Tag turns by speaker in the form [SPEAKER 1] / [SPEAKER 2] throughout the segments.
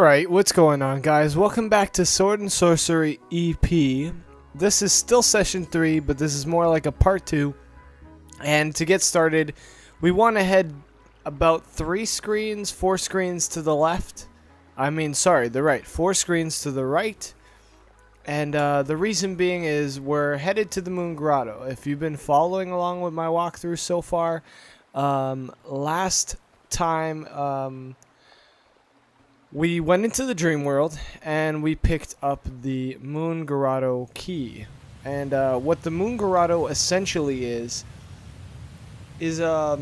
[SPEAKER 1] Alright, what's going on, guys? Welcome back to Sword and Sorcery EP. This is still session 3, but this is more like a part 2. And to get started, we want to head about 4 screens to the left. The right. 4 screens to the right. And the reason being is we're headed to the Moon Grotto. If you've been following along with my walkthrough so far, last time we went into the dream world and we picked up the Moon Grotto key. And what the Moon Grotto essentially is a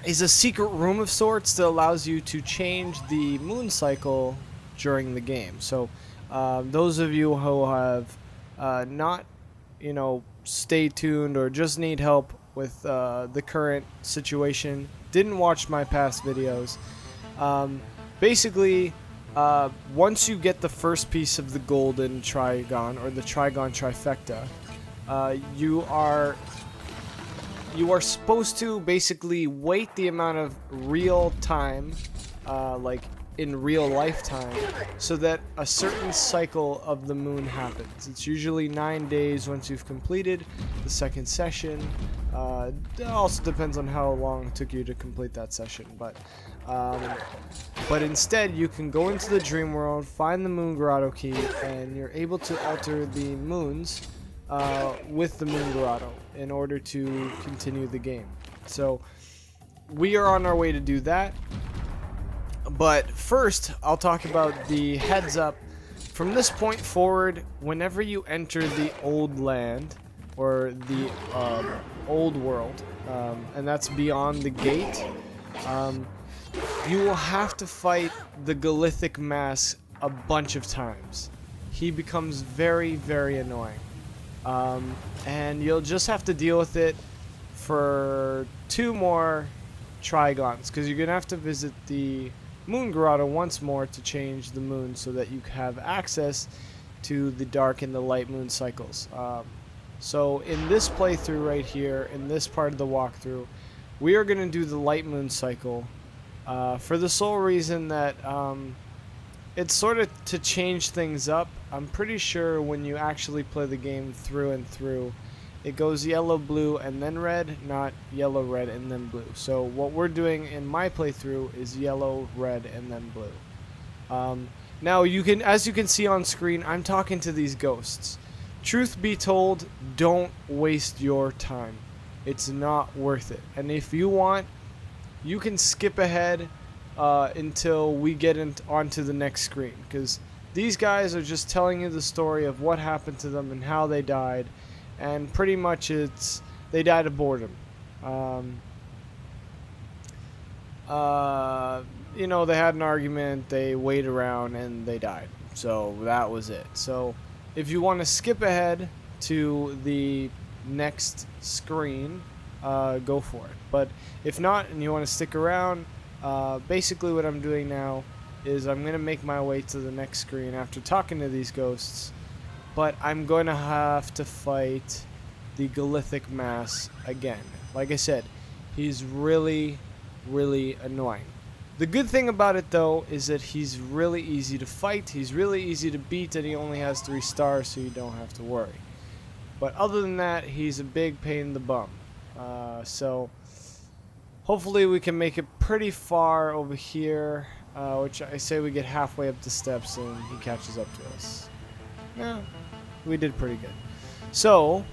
[SPEAKER 1] secret room of sorts that allows you to change the moon cycle during the game. So those of you who have not, stay tuned or just need help with the current situation, didn't watch my past videos, basically, once you get the first piece of the golden Trigon, or the Trigon trifecta, you are supposed to basically wait the amount of real time, like in real lifetime, so that a certain cycle of the moon happens. It's usually 9 days once you've completed the second session. It also depends on how long it took you to complete that session, but instead you can go into the dream world, find the Moon Grotto key, and you're able to alter the moons with the Moon Grotto in order to continue the game. So we are on our way to do that, but first I'll talk about the heads up. From this point forward, whenever you enter the old land, or the old world, and that's beyond the gate, you will have to fight the Galithic Mass a bunch of times. He becomes very, very annoying. And you'll just have to deal with it for 2 more Trigons, because you're going to have to visit the Moon Grotto once more to change the moon so that you have access to the dark and the light moon cycles. So in this playthrough right here, in this part of the walkthrough, we are going to do the light moon cycle. For the sole reason that it's sort of to change things up. I'm pretty sure when you actually play the game through and through, it goes yellow, blue, and then red, not yellow, red, and then blue. So what we're doing in my playthrough is yellow, red, and then blue. Now, as you can see on screen, I'm talking to these ghosts. Truth be told, don't waste your time. It's not worth it. And if you want, you can skip ahead until we get onto the next screen, because these guys are just telling you the story of what happened to them and how they died, and pretty much they died of boredom. They had an argument, they waited around, and they died. So that was it. So if you want to skip ahead to the next screen, go for it. But if not, and you want to stick around, basically what I'm doing now is I'm going to make my way to the next screen after talking to these ghosts, but I'm going to have to fight the Galithic Mass again. Like I said, he's really, really annoying. The good thing about it, though, is that he's really easy to fight, he's really easy to beat, and he only has 3 stars, so you don't have to worry. But other than that, he's a big pain in the bum. So hopefully we can make it pretty far over here, which I say we get halfway up the steps and he catches up to us. Yeah, we did pretty good. So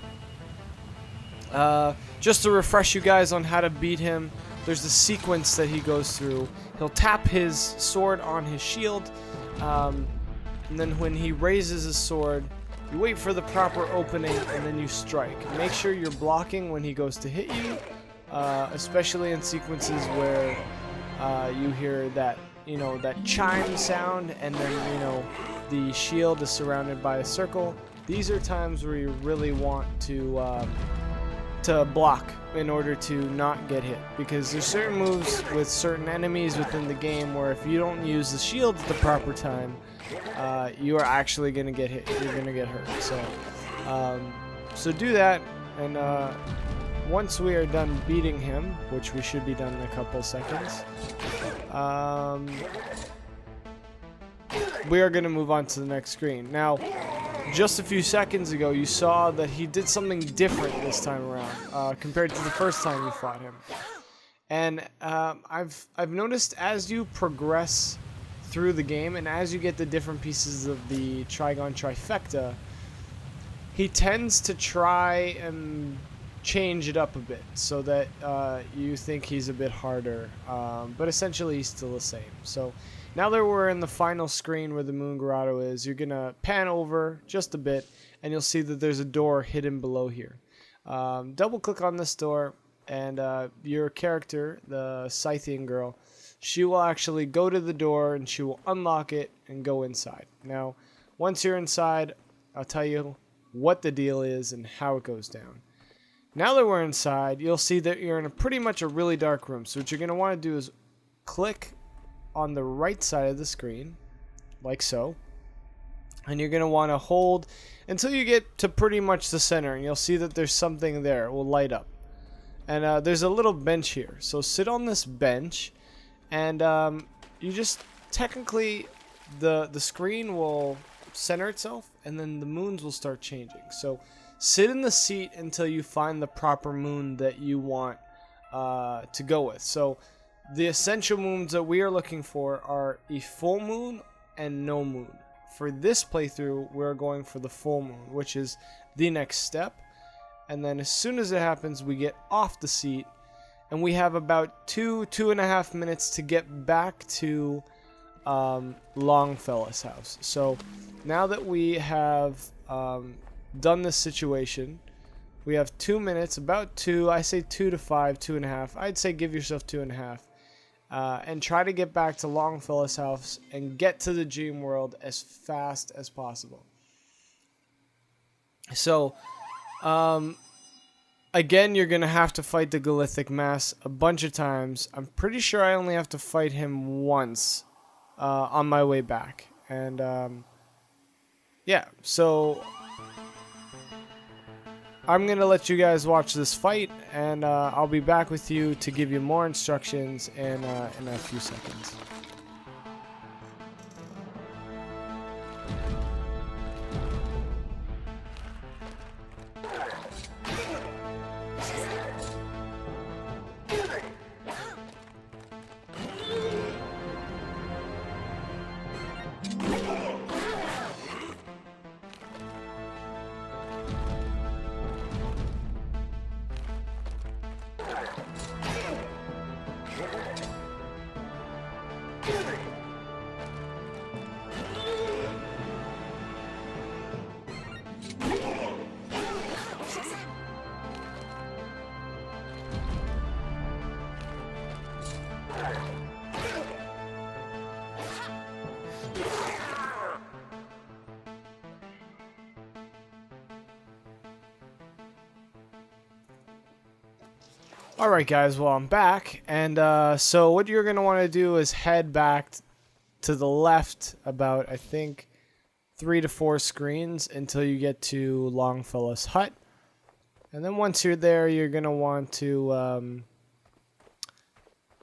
[SPEAKER 1] just to refresh you guys on how to beat him, there's a sequence that he goes through. He'll tap his sword on his shield, and then when he raises his sword, you wait for the proper opening and then you strike. Make sure you're blocking when he goes to hit you, especially in sequences where you hear that, that chime sound, and then, the shield is surrounded by a circle. These are times where you really want to block in order to not get hit, because there's certain moves with certain enemies within the game where if you don't use the shield at the proper time, you are actually going to get hit. You're going to get hurt. So do that, and once we are done beating him, which we should be done in a couple seconds, we are going to move on to the next screen. Now, just a few seconds ago, you saw that he did something different this time around compared to the first time you fought him. And I've noticed as you progress through the game and as you get the different pieces of the Trigon trifecta, he tends to try and change it up a bit so that you think he's a bit harder, but essentially he's still the same. So now that we're in the final screen where the Moon Grotto is, you're gonna pan over just a bit and you'll see that there's a door hidden below here. Double click on this door and your character, the Scythian girl, she will actually go to the door and she will unlock it and go inside. Now once you're inside, I'll tell you what the deal is and how it goes down. Now that we're inside, you'll see that you're in pretty much a really dark room. So what you're going to want to do is click on the right side of the screen, like so. And you're going to want to hold until you get to pretty much the center. And you'll see that there's something there. It will light up. And there's a little bench here. So sit on this bench. And you just technically, the screen will center itself. And then the moons will start changing. So sit in the seat until you find the proper moon that you want to go with. So the essential moons that we are looking for are a full moon and no moon. For this playthrough, we're going for the full moon, which is the next step. And then as soon as it happens, we get off the seat. And we have about 2.5 minutes to get back to Longfellow's house. So now that we have done this situation, we have 2 minutes, about 2, I say 2 to 5, 2.5, I'd say give yourself 2.5, and try to get back to Longfellow's house and get to the dream world as fast as possible. So again, you're gonna have to fight the Galithic Mass a bunch of times. I'm pretty sure I only have to fight him once on my way back. And yeah, so I'm going to let you guys watch this fight, and I'll be back with you to give you more instructions in a few seconds. Alright guys, well I'm back, and so what you're going to want to do is head back to the left about, I think, 3 to 4 screens until you get to Longfellow's hut. And then once you're there, you're going to want to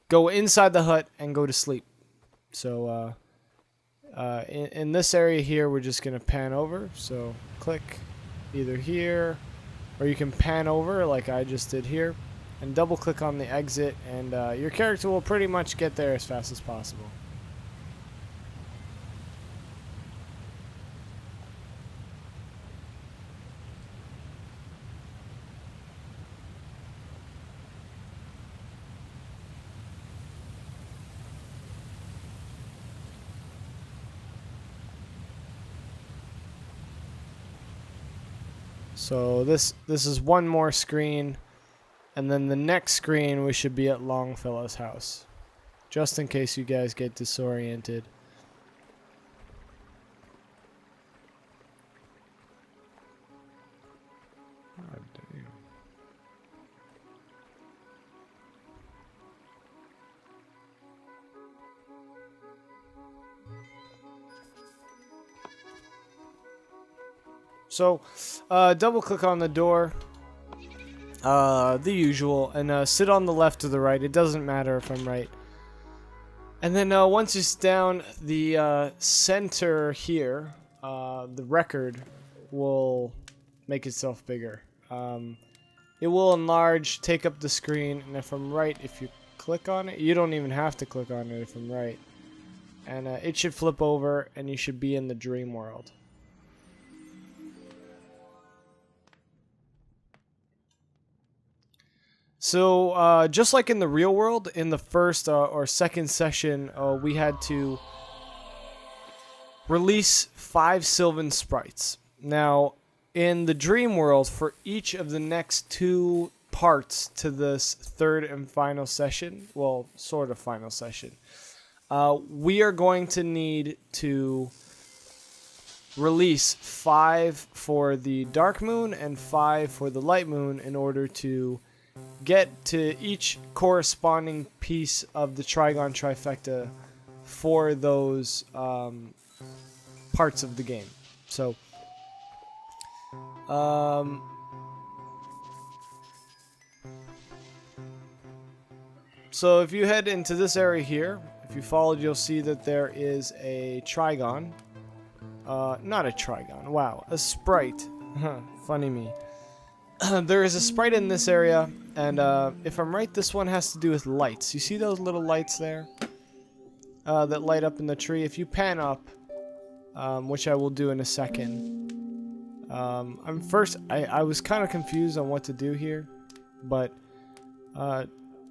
[SPEAKER 1] go inside the hut and go to sleep. So in this area here, we're just going to pan over. So click either here, or you can pan over like I just did here. And double click on the exit, and your character will pretty much get there as fast as possible. So this is one more screen. And then the next screen, we should be at Longfellow's house. Just in case you guys get disoriented. God damn. So, double click on the door. The usual, and sit on the left or the right. It doesn't matter if I'm right. And then once it's down, the center here, the record will make itself bigger. It will enlarge, take up the screen, and if I'm right, if you click on it, you don't even have to click on it if I'm right. And it should flip over, and you should be in the dream world. So, just like in the real world, in the first or second session, we had to release 5 sylvan sprites. Now, in the dream world, for each of the next 2 parts to this third and final session, well, sort of final session, we are going to need to release 5 for the dark moon and 5 for the light moon in order to get to each corresponding piece of the Trigon trifecta for those parts of the game. So, so if you head into this area here, if you followed, you'll see that there is a Trigon. Not a Trigon, wow, a Sprite. Funny me. There is a Sprite in this area, and if I'm right, this one has to do with lights. You see those little lights there that light up in the tree? If you pan up, which I will do in a second, I was kind of confused on what to do here, but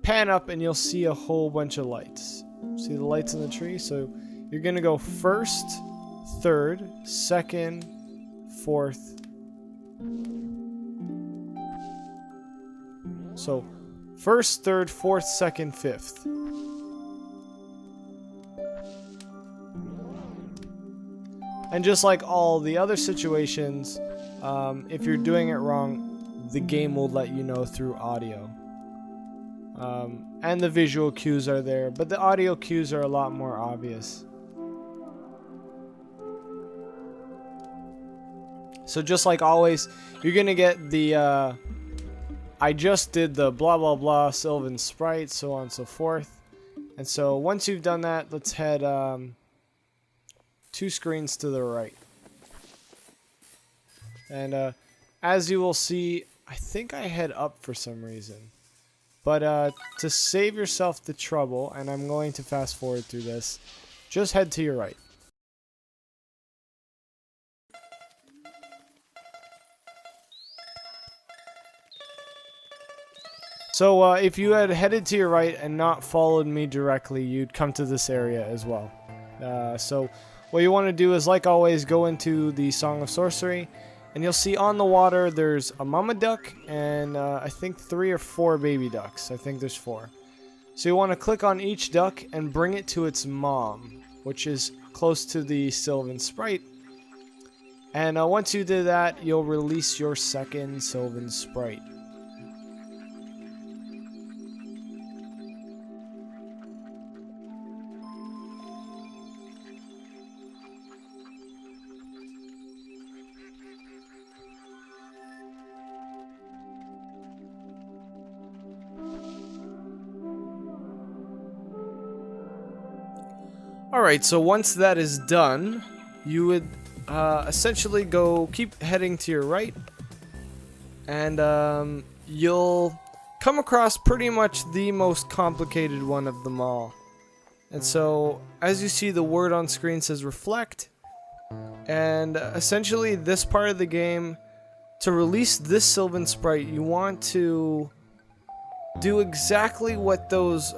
[SPEAKER 1] pan up and you'll see a whole bunch of lights. See the lights in the tree? So you're gonna go first, third, second, fourth. So, first, third, fourth, second, fifth. And just like all the other situations, if you're doing it wrong, the game will let you know through audio. And the visual cues are there, but the audio cues are a lot more obvious. So just like always, you're gonna get the I just did the blah blah blah sylvan sprite, so on and so forth. And so once you've done that, let's head 2 screens to the right. And as you will see, I think I head up for some reason. But to save yourself the trouble, and I'm going to fast forward through this, just head to your right. So if you had headed to your right and not followed me directly, you'd come to this area as well. So what you want to do is, like always, go into the Song of Sworcery, and you'll see on the water there's a mama duck and I think 3 or 4 baby ducks. I think there's 4. So you want to click on each duck and bring it to its mom, which is close to the sylvan sprite. And once you do that, you'll release your second sylvan sprite. Alright, so once that is done, you would essentially keep heading to your right, and you'll come across pretty much the most complicated one of them all. And so, as you see, the word on screen says reflect, and essentially this part of the game, to release this sylvan sprite, you want to do exactly what those,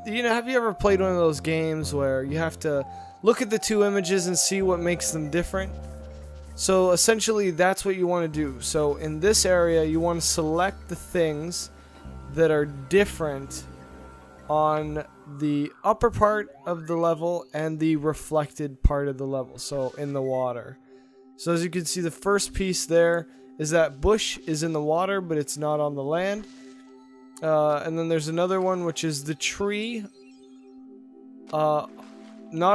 [SPEAKER 1] have you ever played one of those games where you have to look at the 2 images and see what makes them different? So essentially that's what you want to do. So in this area you want to select the things that are different on the upper part of the level and the reflected part of the level, so in the water. So as you can see, the first piece there is that bush is in the water but it's not on the land. And then there's another one, which is the tree. Not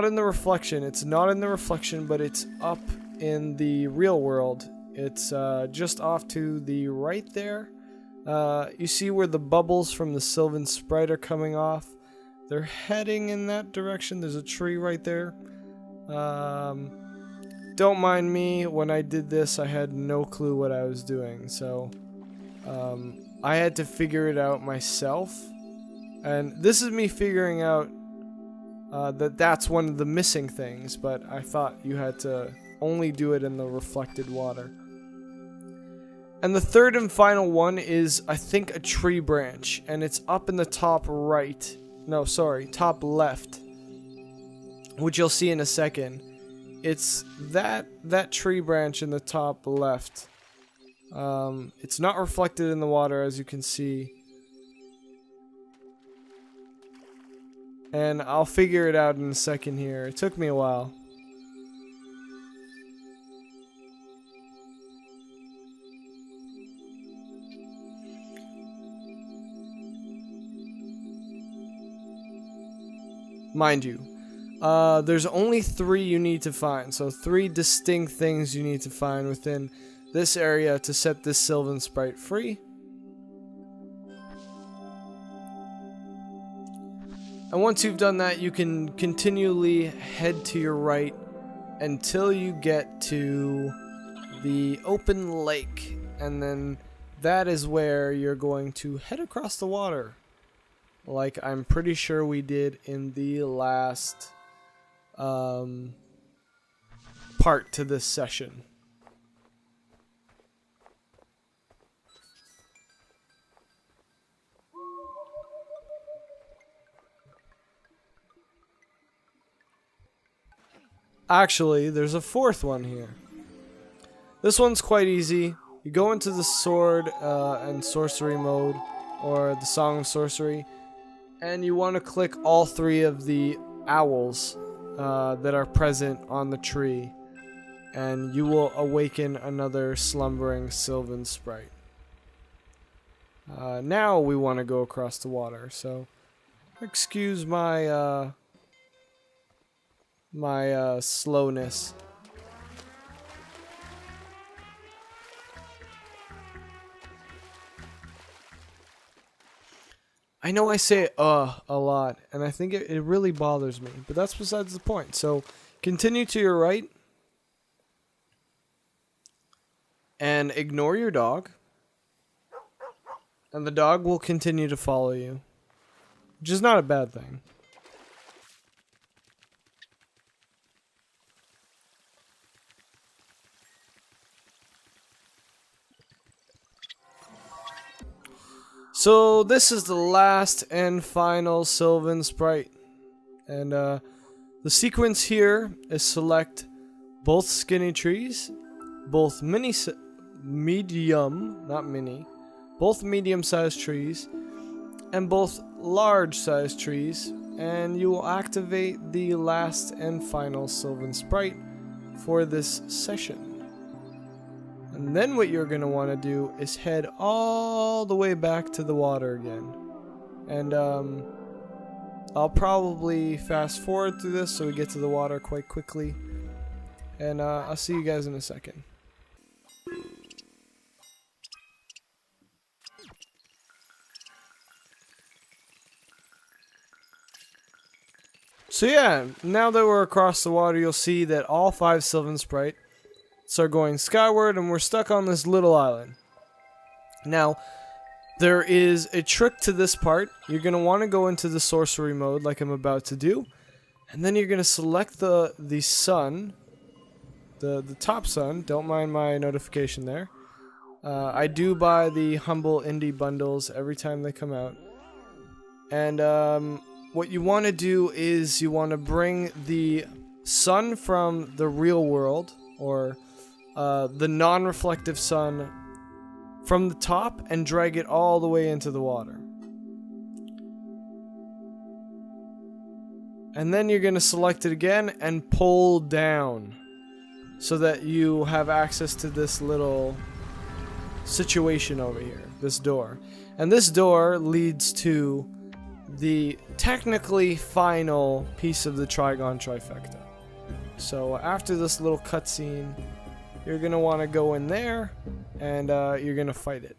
[SPEAKER 1] in the reflection. It's not in the reflection, but it's up in the real world. It's just off to the right there. You see where the bubbles from the sylvan sprite are coming off. they're heading in that direction. There's a tree right there. Don't mind me. When I did this, I had no clue what I was doing. So I had to figure it out myself. And this is me figuring out that's one of the missing things. But I thought you had to only do it in the reflected water. And the third and final one is, I think, a tree branch. And it's up in the top right. No, sorry, top left. Which you'll see in a second. It's that tree branch in the top left. It's not reflected in the water, as you can see. And I'll figure it out in a second here. It took me a while. Mind you, there's only 3 you need to find. So 3 distinct things you need to find within this area to set this Sylvan Sprite free. And once you've done that, you can continually head to your right until you get to the open lake. And then that is where you're going to head across the water. Like I'm pretty sure we did in the last part to this session. Actually, there's a 4th one here. This one's quite easy. You go into the sword and sorcery mode, or the Song of Sorcery, and you want to click all 3 of the owls that are present on the tree, and you will awaken another slumbering Sylvan Sprite. Now we want to go across the water, so excuse my slowness. I know I say a lot, and I think it really bothers me, but that's besides the point. So continue to your right and ignore your dog, and the dog will continue to follow you, which is not a bad thing. So this is the last and final Sylvan Sprite, and the sequence here is select both skinny trees, both both medium-sized trees, and both large-sized trees, and you will activate the last and final Sylvan Sprite for this session. And then what you're going to want to do is head all the way back to the water again. And I'll probably fast forward through this so we get to the water quite quickly. And I'll see you guys in a second. So yeah, now that we're across the water, you'll see that all 5 Sylvan Sprite are going skyward, and we're stuck on this little island. Now, there is a trick to this part. You're going to want to go into the sorcery mode like I'm about to do, and then you're going to select the sun, the top sun. Don't mind my notification there. I do buy the humble indie bundles every time they come out. And what you want to do is you want to bring the sun from the real world, or the non-reflective sun, from the top and drag it all the way into the water. And then you're going to select it again and pull down so that you have access to this little situation over here, this door. And this door leads to the technically final piece of the Trigon trifecta. So after this little cutscene, you're going to want to go in there, and you're going to fight it.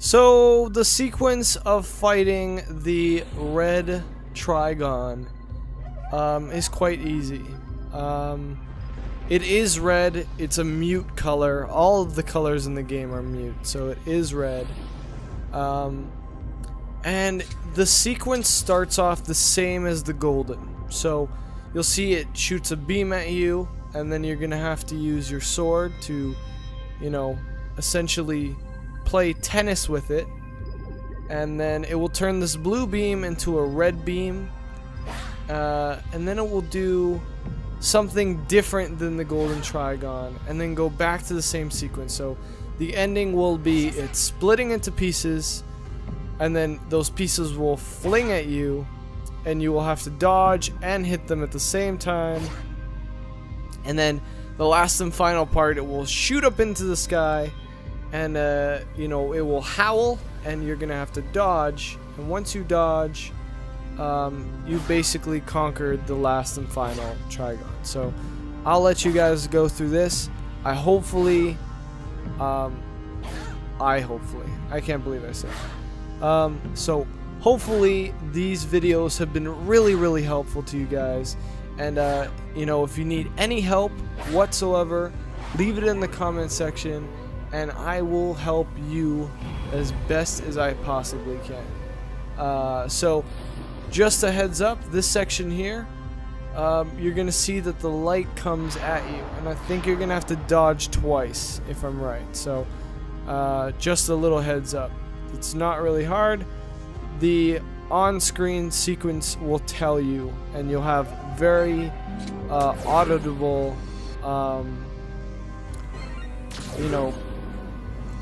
[SPEAKER 1] So the sequence of fighting the Red Trigon is quite easy. It is red. It's a mute color. All of the colors in the game are mute, so it is red. And the sequence starts off the same as the golden. So you'll see it shoots a beam at you, and then you're gonna have to use your sword to, you know, essentially play tennis with it. And then it will turn this blue beam into a red beam, and then it will do something different than the golden Trigon, and then go back to the same sequence. So the ending will be it splitting into pieces, and then those pieces will fling at you, and you will have to dodge and hit them at the same time. And then the last and final part, it will shoot up into the sky, and you know, it will howl, and you're gonna have to dodge. And once you dodge, you basically conquered the last and final Trigon. So I'll let you guys go through this. I can't believe I said that. So hopefully these videos have been really helpful to you guys. And you know, if you need any help whatsoever, leave it in the comment section, and I will help you as best as I possibly can. So just a heads up, this section here, you're gonna see that the light comes at you, and I think you're gonna have to dodge twice if I'm right. So just a little heads up. It's not really hard. The on-screen sequence will tell you, and you'll have very audible, you know,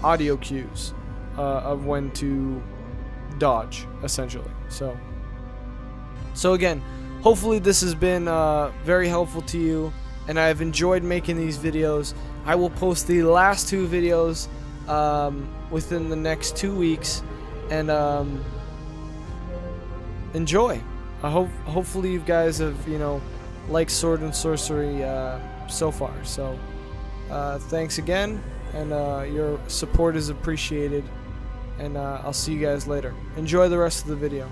[SPEAKER 1] audio cues of when to dodge, essentially. So again, hopefully this has been very helpful to you, and I've enjoyed making these videos. I will post the last 2 videos within the next 2 weeks, and enjoy. Hopefully you guys have, you know, liked Sword and Sorcery so far. So thanks again, and your support is appreciated, and I'll see you guys later. Enjoy the rest of the video.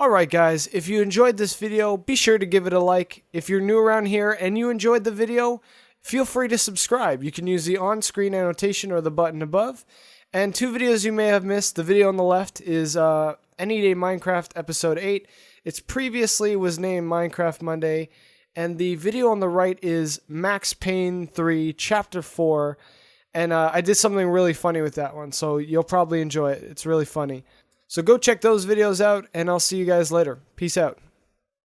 [SPEAKER 1] Alright guys, if you enjoyed this video, be sure to give it a like. If you're new around here and you enjoyed the video, feel free to subscribe. You can use the on-screen annotation or the button above. And 2 videos you may have missed. The video on the left is Any Day Minecraft Episode 8. It's previously was named Minecraft Monday. And the video on the right is Max Payne 3 Chapter 4. And I did something really funny with that one, so you'll probably enjoy it. It's really funny. So go check those videos out, and I'll see you guys later. Peace out.